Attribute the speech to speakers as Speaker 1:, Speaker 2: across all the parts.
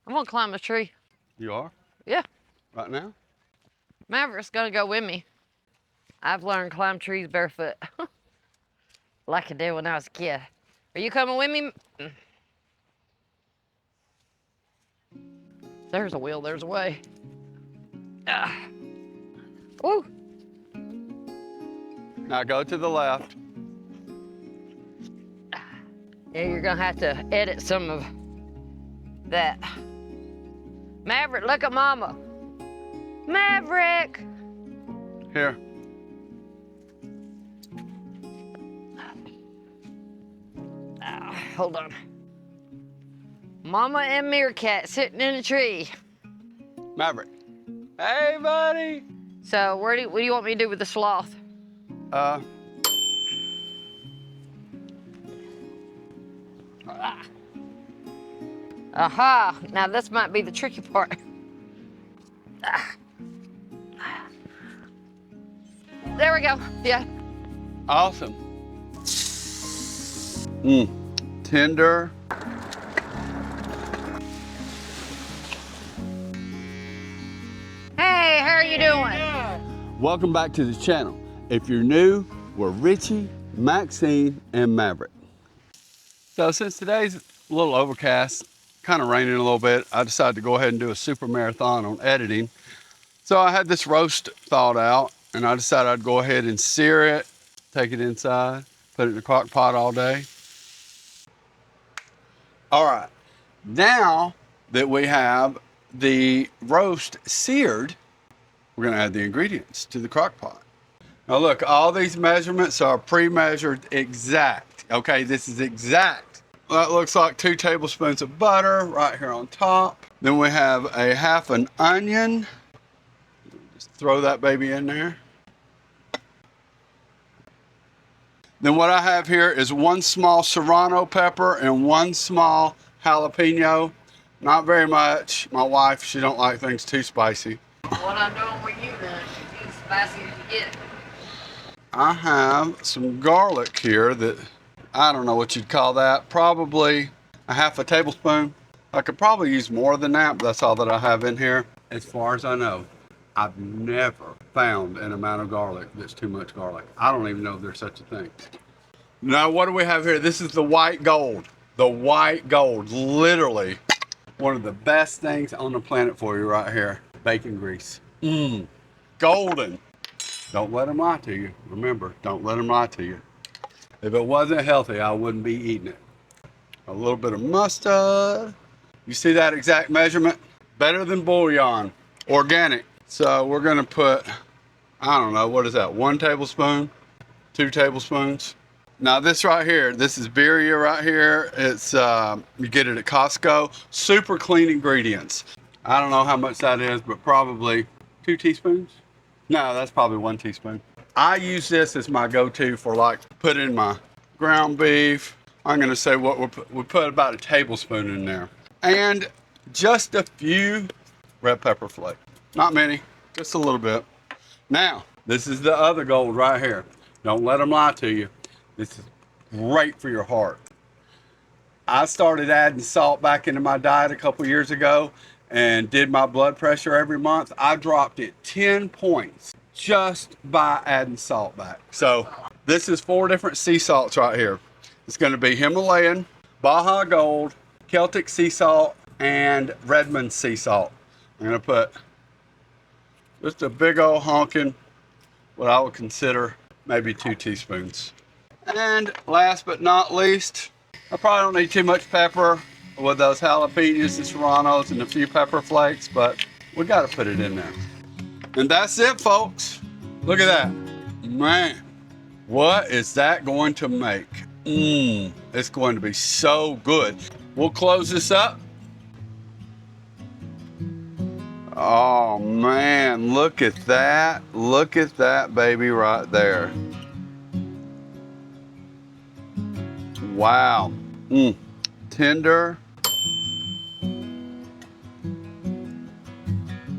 Speaker 1: I'm gonna climb a tree.
Speaker 2: You are?
Speaker 1: Yeah.
Speaker 2: Right now?
Speaker 1: Maverick's gonna go with me. I've learned to climb trees barefoot. Like I did when I was a kid. Are you coming with me? There's a wheel, there's a way. Woo.
Speaker 2: Now go to the left.
Speaker 1: Yeah, you're gonna have to edit some of that. Maverick, look at Mama. Maverick!
Speaker 2: Here.
Speaker 1: Hold on. Mama and Meerkat sitting in a tree.
Speaker 2: Maverick. Hey, buddy.
Speaker 1: So what do you want me to do with the sloth? Aha! Now this might be the tricky part. There we go. Yeah.
Speaker 2: Awesome. Tender.
Speaker 1: Hey, how are you doing?
Speaker 2: Welcome back to the channel. If you're new, we're Richie, Maxine, and Maverick. So since today's a little overcast, kind of raining a little bit, I decided to go ahead and do a super marathon on editing. So I had this roast thawed out, and I decided I'd go ahead and sear it, take it inside, put it in the crock pot all day. All right, now that we have the roast seared, we're gonna add the ingredients to the crock pot. Now look, all these measurements are pre-measured exact. Okay, this is exact. That looks like 2 tablespoons of butter right here on top. Then we have a half an onion. Just throw that baby in there. Then what I have here is 1 small serrano pepper and 1 small jalapeno. Not very much. My wife, she don't like things too spicy.
Speaker 1: What I'm doing with you then, it's as spicy as you get.
Speaker 2: I have some garlic here that, I don't know what you'd call that. Probably a half a tablespoon. I could probably use more than that, but that's all that I have in here. As far as I know, I've never found an amount of garlic that's too much garlic. I don't even know if there's such a thing. Now, what do we have here? This is the white gold. The white gold, literally one of the best things on the planet for you right here. Bacon grease. Golden. Don't let them lie to you. Remember, don't let them lie to you. If it wasn't healthy, I wouldn't be eating it. A little bit of mustard. You see that exact measurement? Better than bouillon, organic. So we're gonna put, I don't know, what is that? 1 tablespoon, 2 tablespoons. Now this right here, this is birria right here. It's, you get it at Costco. Super clean ingredients. I don't know how much that is, but probably 2 teaspoons. No, that's probably 1 teaspoon. I use this as my go-to for like put in my ground beef. I'm gonna say what we put about a tablespoon in there. And just a few red pepper flakes. Not many, just a little bit. Now, this is the other gold right here. Don't let them lie to you. This is great for your heart. I started adding salt back into my diet a couple years ago and did my blood pressure every month. I dropped it 10 points just by adding salt back. So this is 4 different sea salts right here. It's gonna be Himalayan, Baja Gold, Celtic sea salt, and Redmond sea salt. I'm gonna put just a big old honking, what I would consider maybe 2 teaspoons. And last but not least, I probably don't need too much pepper with those jalapenos and serranos and a few pepper flakes, but we gotta put it in there. And that's it, folks. Look at that. Man, what is that going to make? It's going to be so good. We'll close this up. Oh man, look at that. Look at that baby right there. Wow. Tender.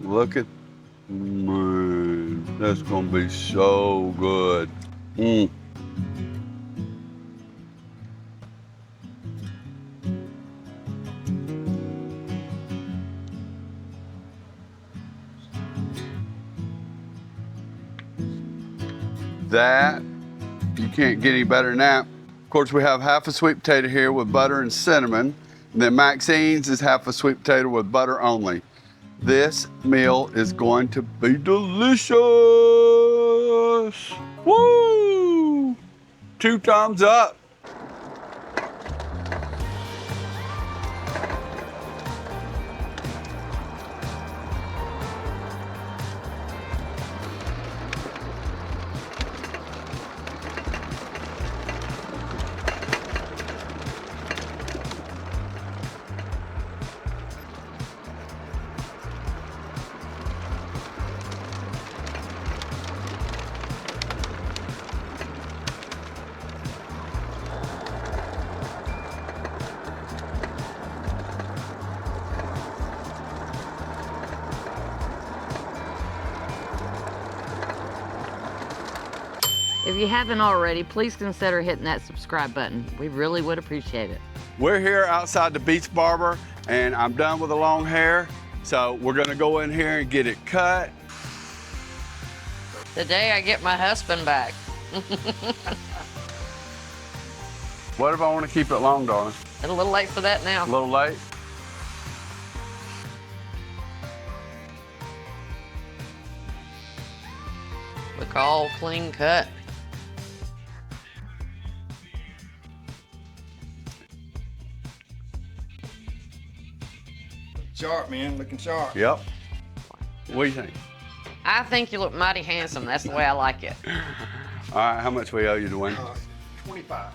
Speaker 2: Look at, man, that's gonna be so good. That, you can't get any better than that. Of course, we have half a sweet potato here with butter and cinnamon. And then Maxine's is half a sweet potato with butter only. This meal is going to be delicious. Woo! 2 thumbs up.
Speaker 1: If you haven't already, please consider hitting that subscribe button. We really would appreciate it.
Speaker 2: We're here outside the Beach Barber, and I'm done with the long hair. So we're gonna go in here and get it cut.
Speaker 1: The day I get my husband back.
Speaker 2: What if I want to keep it long, darling?
Speaker 1: It's a little late for that now.
Speaker 2: A little late?
Speaker 1: Look, all clean cut.
Speaker 3: Sharp, man, looking sharp.
Speaker 2: Yep. What do you think?
Speaker 1: I think you look mighty handsome. That's the way I like it.
Speaker 2: All right, how much we owe you to win?
Speaker 3: 25.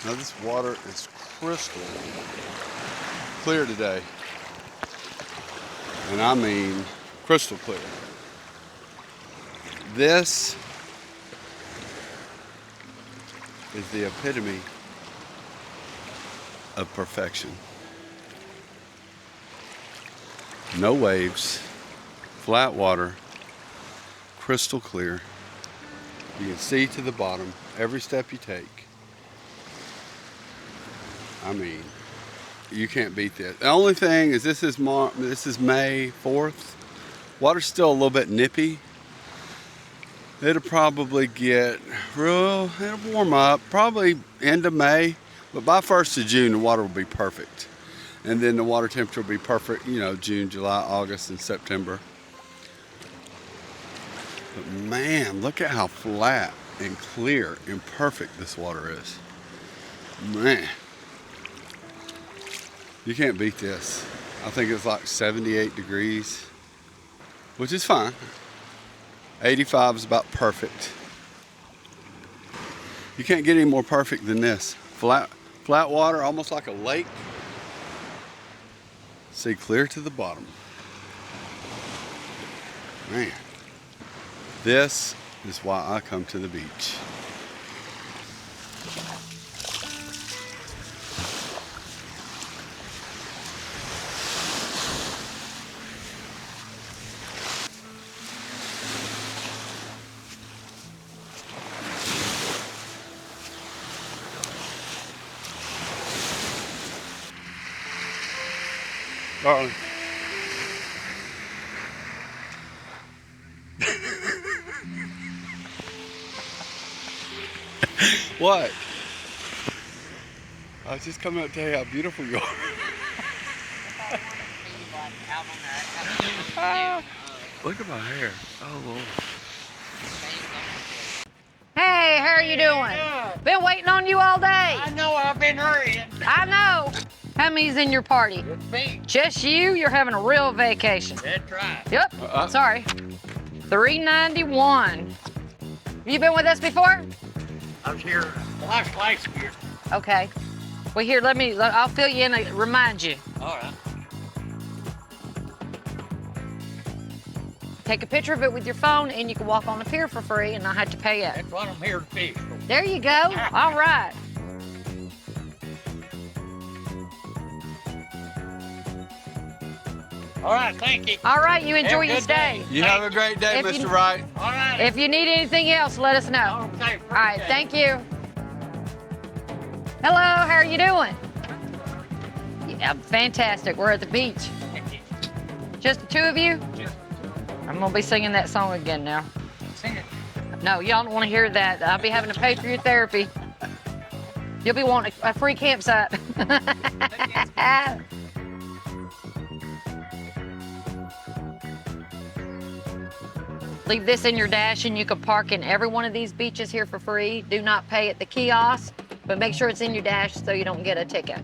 Speaker 2: Now this water is crystal clear today. And I mean crystal clear. This is the epitome of perfection. No waves, flat water, crystal clear. You can see to the bottom every step you take. I mean, you can't beat this. The only thing is this is May 4th. Water's still a little bit nippy. It'll probably get it'll warm up, probably end of May, but by 1st of June, the water will be perfect. And then the water temperature will be perfect, you know, June, July, August, and September. But man, look at how flat and clear and perfect this water is. Man. You can't beat this. I think it's like 78 degrees, which is fine. 85 is about perfect. You can't get any more perfect than this. Flat water, almost like a lake. See clear to the bottom. Man, this is why I come to the beach. Darling. What? I was just coming out to tell you how beautiful you are. Look at my hair. Oh, Lord.
Speaker 1: Hey, how are you doing? Been waiting on you all day.
Speaker 3: I know, I've been hurrying.
Speaker 1: I know. How many's in your party?
Speaker 3: It's me.
Speaker 1: Just you? You're having a real vacation.
Speaker 3: That's right.
Speaker 1: Yep. Sorry. 391. You been with us before?
Speaker 3: I was here last year.
Speaker 1: Okay. Well, here, I'll fill you in and remind you.
Speaker 3: All right.
Speaker 1: take a picture of it with your phone, and you can walk on the pier for free and not have to pay it.
Speaker 3: That's what I'm here to fish.
Speaker 1: There you go. All right.
Speaker 3: All right, thank you.
Speaker 1: All right, you enjoy
Speaker 3: Have a
Speaker 1: your
Speaker 3: good
Speaker 1: stay.
Speaker 3: day.
Speaker 2: You have a great day,
Speaker 1: If you-
Speaker 2: Mr. Wright.
Speaker 3: All right.
Speaker 1: If you need anything else, let us know.
Speaker 3: Okay.
Speaker 1: All right, thank you. Hello, how are you doing? Yeah, fantastic. We're at the beach. Just the two of you? I'm gonna be singing that song again now.
Speaker 3: Sing it.
Speaker 1: No, y'all don't want to hear that. I'll be having to pay for your therapy. You'll be wanting a free campsite. Leave this in your dash and you can park in every one of these beaches here for free. Do not pay at the kiosk, but make sure it's in your dash so you don't get a ticket.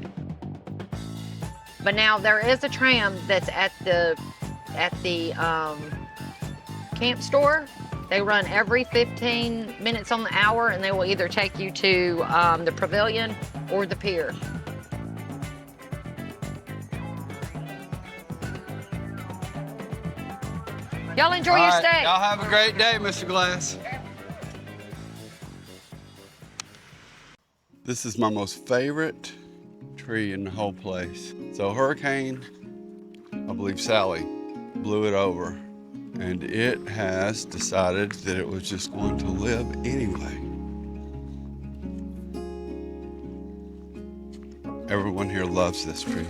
Speaker 1: But now there is a tram that's at the camp store. They run every 15 minutes on the hour, and they will either take you to the pavilion or the pier. Y'all enjoy your stay.
Speaker 2: Y'all have a great day, Mr. Glass. This is my most favorite tree in the whole place. So Hurricane, I believe Sally, blew it over, and it has decided that it was just going to live anyway. Everyone here loves this tree.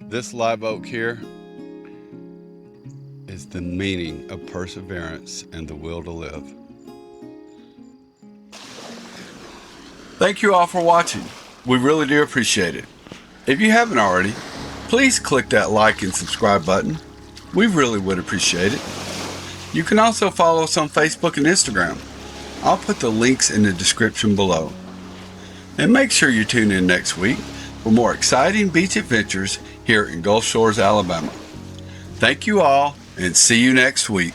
Speaker 2: This live oak here is the meaning of perseverance and the will to live. Thank you all for watching. We really do appreciate it. If you haven't already, please click that like and subscribe button. We really would appreciate it. You can also follow us on Facebook and Instagram. I'll put the links in the description below. And make sure you tune in next week for more exciting beach adventures here in Gulf Shores, Alabama. Thank you all, and see you next week.